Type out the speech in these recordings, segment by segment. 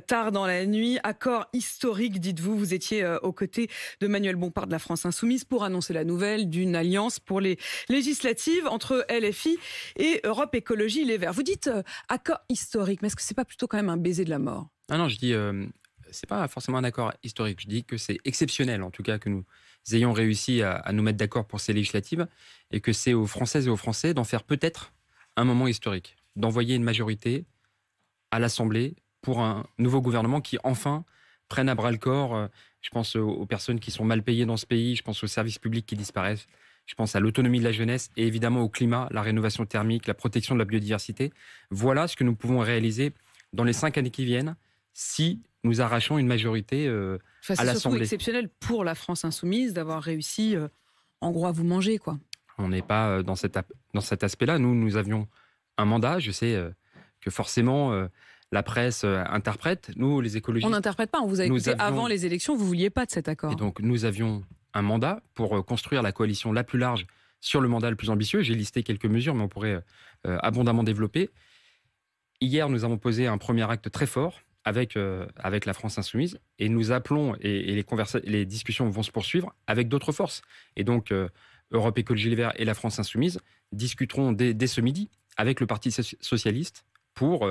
Tard dans la nuit, accord historique, dites-vous. Vous étiez aux côtés de Manuel Bompard de la France Insoumise pour annoncer la nouvelle d'une alliance pour les législatives entre LFI et Europe Écologie Les Verts. Vous dites accord historique, mais est-ce que c'est pas plutôt quand même un baiser de la mort? Ah non, je dis, c'est pas forcément un accord historique. Je dis que c'est exceptionnel, en tout cas, que nous ayons réussi à nous mettre d'accord pour ces législatives et que c'est aux Françaises et aux Français d'en faire peut-être un moment historique, d'envoyer une majorité à l'Assemblée pour un nouveau gouvernement qui enfin prenne à bras le corps. Je pense aux personnes qui sont mal payées dans ce pays, je pense aux services publics qui disparaissent, je pense à l'autonomie de la jeunesse et évidemment au climat, la rénovation thermique, la protection de la biodiversité. Voilà ce que nous pouvons réaliser dans les 5 années qui viennent si nous arrachons une majorité Enfin, à c'est surtout l'Assemblée. exceptionnel pour la France Insoumise d'avoir réussi, en gros, à vous manger, quoi. On n'est pas dans cet aspect-là. Nous avions un mandat. Je sais que forcément, la presse interprète. Nous, les On écologistes, n'interprète pas, on vous a nous écouté avant avions... les élections, vous vouliez pas de cet Et accord. donc, nous avions un mandat pour construire la coalition la plus large sur le mandat le plus ambitieux. J'ai listé quelques mesures, mais on pourrait abondamment développer. Hier, nous avons posé un premier acte très fort avec la France Insoumise et nous appelons, et les discussions vont se poursuivre avec d'autres forces. Et donc, Europe Écologie Les Verts et la France Insoumise discuteront dès ce midi avec le Parti socialiste pour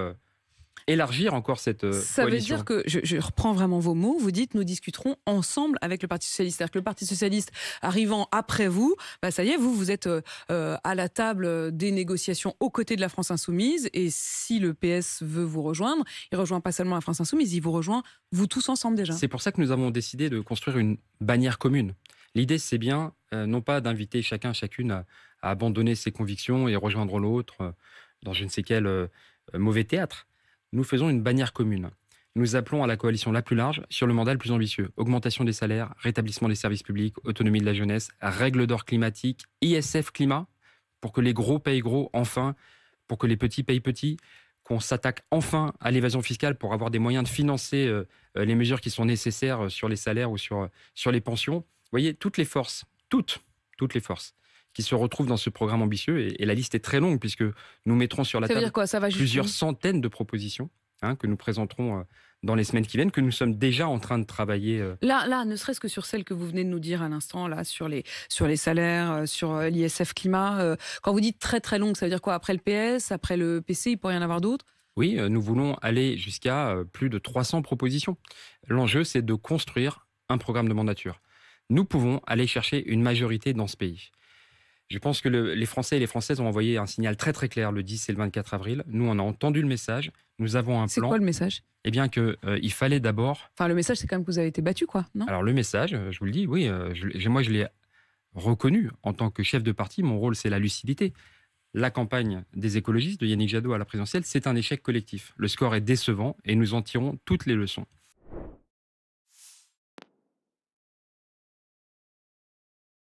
élargir encore cette Ça veut coalition. dire que, je reprends vraiment vos mots, vous dites nous discuterons ensemble avec le Parti Socialiste. C'est-à-dire que le Parti Socialiste arrivant après vous, bah ça y est, vous êtes à la table des négociations aux côtés de la France Insoumise. Et si le PS veut vous rejoindre, il ne rejoint pas seulement la France Insoumise, il vous rejoint vous tous ensemble déjà. C'est pour ça que nous avons décidé de construire une bannière commune. L'idée, c'est bien, non pas d'inviter chacune à abandonner ses convictions et rejoindre l'autre dans je ne sais quel mauvais théâtre. Nous faisons une bannière commune. Nous appelons à la coalition la plus large sur le mandat le plus ambitieux. Augmentation des salaires, rétablissement des services publics, autonomie de la jeunesse, règles d'or climatique, ISF climat, pour que les gros payent gros, enfin, pour que les petits payent petits, qu'on s'attaque enfin à l'évasion fiscale pour avoir des moyens de financer les mesures qui sont nécessaires sur les salaires ou sur les pensions. Vous voyez, toutes les forces, toutes les forces qui se retrouvent dans ce programme ambitieux, et la liste est très longue puisque nous mettrons sur la Ça veut table dire quoi? Ça va plusieurs jusqu'où? centaines de propositions que nous présenterons dans les semaines qui viennent, que nous sommes déjà en train de travailler. Là, ne serait-ce que sur celle que vous venez de nous dire à l'instant, là, sur les salaires, sur l'ISF climat. Quand vous dites très très longue, ça veut dire quoi? Après le PS, après le PC, il peut rien avoir d'autre? Oui, nous voulons aller jusqu'à plus de 300 propositions. L'enjeu, c'est de construire un programme de mandature. Nous pouvons aller chercher une majorité dans ce pays. Je pense que les Français et les Françaises ont envoyé un signal très très clair le 10 et le 24 avril. Nous, on a entendu le message. Nous avons un C'est plan. quoi le message? Eh bien, il fallait d'abord... Enfin, le message, c'est quand même que vous avez été battu, quoi, non? Alors, le message, je vous le dis, oui, moi, je l'ai reconnu en tant que chef de parti. Mon rôle, c'est la lucidité. La campagne des écologistes de Yannick Jadot à la présidentielle, c'est un échec collectif. Le score est décevant et nous en tirons toutes les leçons.